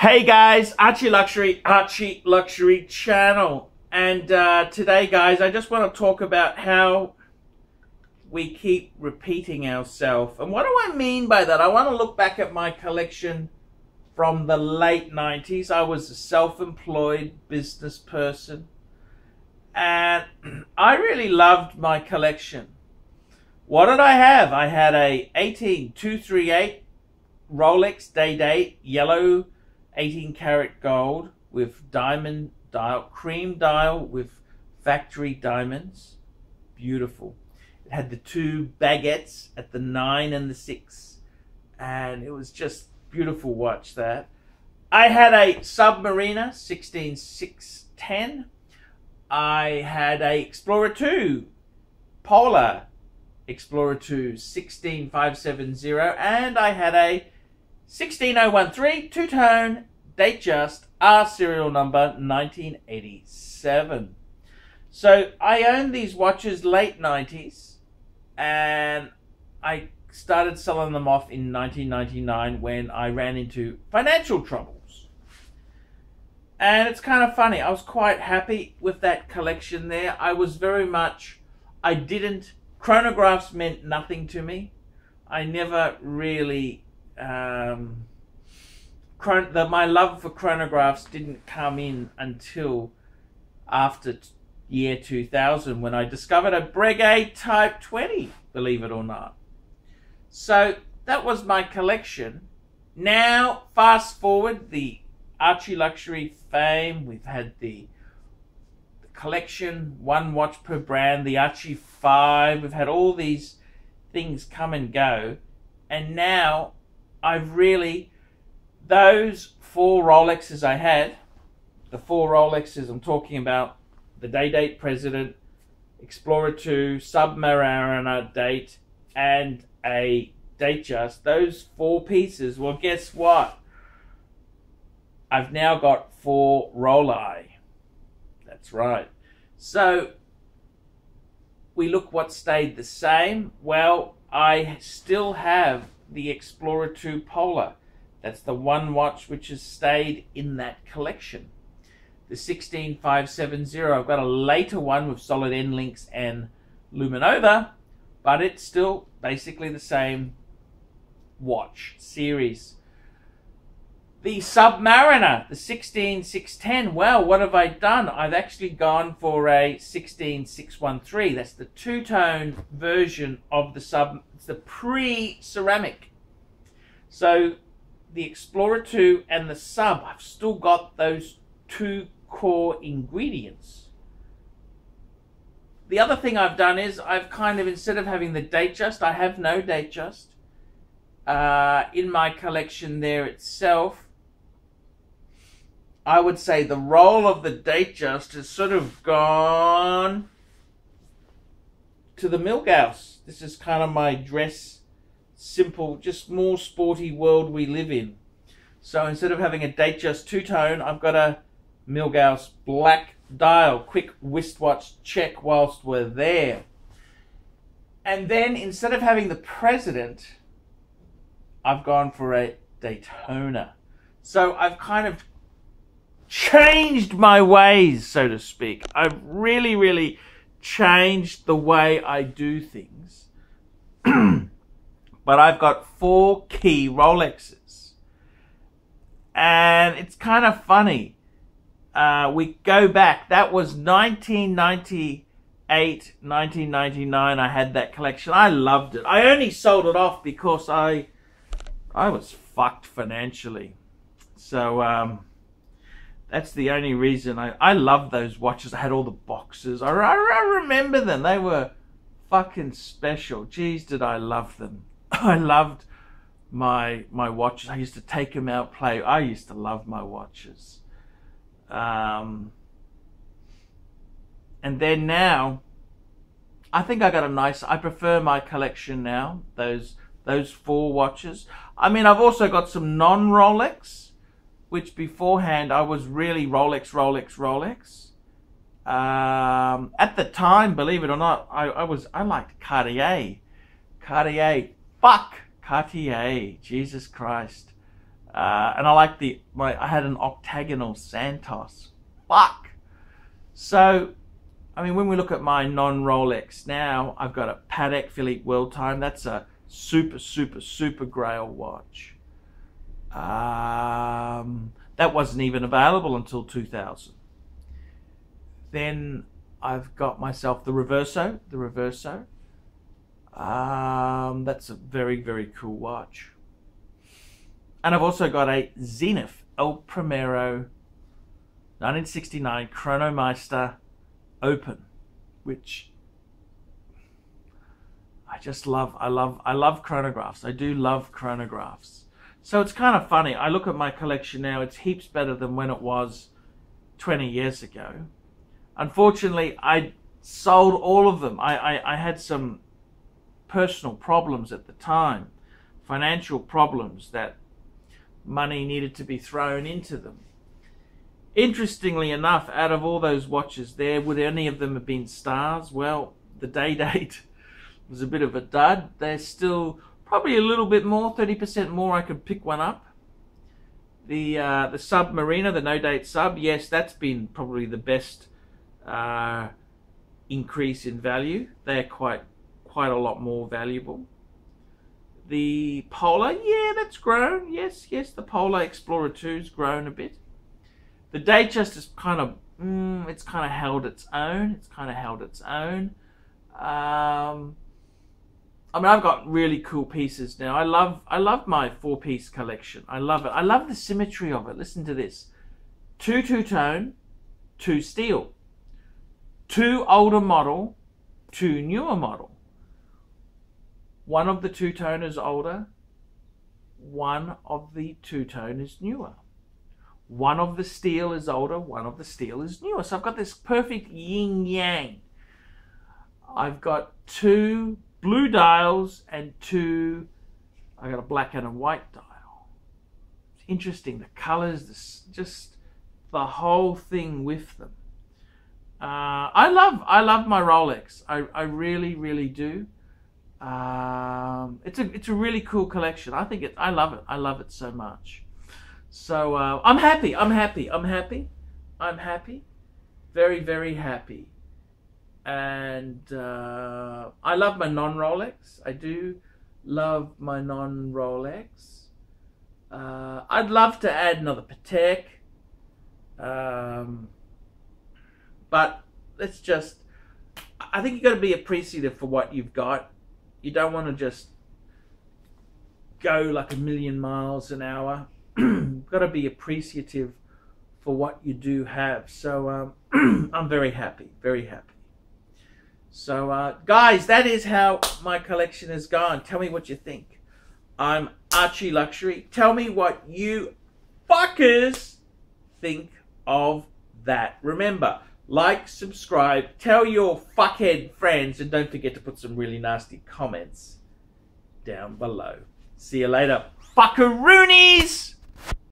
Hey guys, ArchieLuxury channel. And today guys, I just want to talk about how we keep repeating ourselves. And what do I mean by that? I want to look back at my collection from the late 90s. I was a self-employed business person. And I really loved my collection. What did I have? I had a 18238 Rolex Day-Date yellow 18 karat gold with diamond dial, cream dial with factory diamonds. Beautiful. It had the two baguettes at the 9 and the 6. And it was just beautiful watch that. I had a Submariner 16610. I had a Explorer 2 Polar Explorer 2 16570, and I had a 16013 two-tone Datejust R serial number 1987. So I owned these watches late 90s, and I started selling them off in 1999 when I ran into financial troubles. And it's kind of funny, I was quite happy with that collection there. I was very much, chronographs meant nothing to me. I never really, my love for chronographs didn't come in until after year 2000 when I discovered a Breguet Type 20, believe it or not. So that was my collection. Now, fast forward, the ArchieLuxury fame, we've had the collection, one watch per brand, the Archie 5, we've had all these things come and go, and now I've really, those 4 Rolexes I had, the 4 Rolexes I'm talking about, the Day-Date President, Explorer 2, Submariner Date, and a Datejust, those 4 pieces, well guess what? I've now got 4 ROLEX. That's right. So we look what stayed the same. Well, I still have the Explorer 2 Polar. That's the one watch which has stayed in that collection. The 16570, I've got a later one with solid end links and Luminova, but it's still basically the same watch series. The Submariner, the 16610, well, what have I done? I've actually gone for a 16613. That's the two-tone version of the Sub. It's the pre-ceramic. So the Explorer 2 and the Sub, I've still got those 2 core ingredients. The other thing I've done is I've kind of, instead of having the Datejust, I have no Datejust in my collection there itself. I would say the role of the Datejust has sort of gone to the Milgauss. This is kind of my dress, simple, just more sporty world we live in. So instead of having a Datejust two-tone, I've got a Milgauss black dial, quick wristwatch check whilst we're there. And then instead of having the President, I've gone for a Daytona. So I've kind of changed my ways, so to speak. I've really changed the way I do things. But I've got 4 key Rolexes. And it's kind of funny. We go back. That was 1998, 1999. I had that collection. I loved it. I only sold it off because I was fucked financially. So, that's the only reason. I love those watches. I had all the boxes. I remember them. They were fucking special. Jeez, did I love them. I loved my watches. I used to take them out, play. I used to love my watches. And then now, I think I got a nice, I prefer my collection now. Those 4 watches. I mean, I've also got some non-Rolex, which beforehand I was really Rolex. At the time, believe it or not, I liked Cartier. Cartier, Jesus Christ. And I like I had an octagonal Santos. Fuck. So, I mean, when we look at my non-Rolex now, I've got a Patek Philippe World Time. That's a super, super, super grail watch. That wasn't even available until 2000. Then I've got myself the Reverso. That's a very, very cool watch. And I've also got a Zenith El Primero 1969 Chronomeister Open, which I just love. I love chronographs. I do love chronographs. So it's kind of funny. I look at my collection now. It's heaps better than when it was 20 years ago. Unfortunately, I sold all of them. I had some personal problems at the time, financial problems, that money needed to be thrown into them. Interestingly enough, out of all those watches there, would any of them have been stars? Well, the day date was a bit of a dud. They're still probably a little bit more, 30% more. I could pick one up. The Submariner, the no date sub, yes, that's been probably the best increase in value. They're quite a lot more valuable. The Polar, yeah, that's grown. Yes, the Polar Explorer 2's grown a bit. The Datejust is kind of, it's kind of held its own. I mean, I've got really cool pieces now. I love my 4-piece collection. I love it. I love the symmetry of it. Listen to this: 2 two-tone, 2 steel, 2 older model, 2 newer model. One of the two-tone is older, one of the two-tone is newer. One of the steel is older, one of the steel is newer. So I've got this perfect yin-yang. I've got 2 blue dials and 2, I got a black and a white dial. It's interesting, the colors, just the whole thing with them. I love my Rolex. I really, really do. It's a really cool collection. I love it. I love it so much. So I'm happy. Very, very happy. And I love my non-Rolex. I do love my non-Rolex. I'd love to add another Patek. But let's just, I think you've got to be appreciative for what you've got. You don't want to just go like a million miles an hour. You've got to be appreciative for what you do have. So I'm very happy, very happy. So guys, that is how my collection has gone. Tell me what you think. I'm ArchieLuxury. Tell me what you fuckers think of that. Remember, like, subscribe, tell your fuckhead friends, and don't forget to put some really nasty comments down below. See you later, fuckaroonies!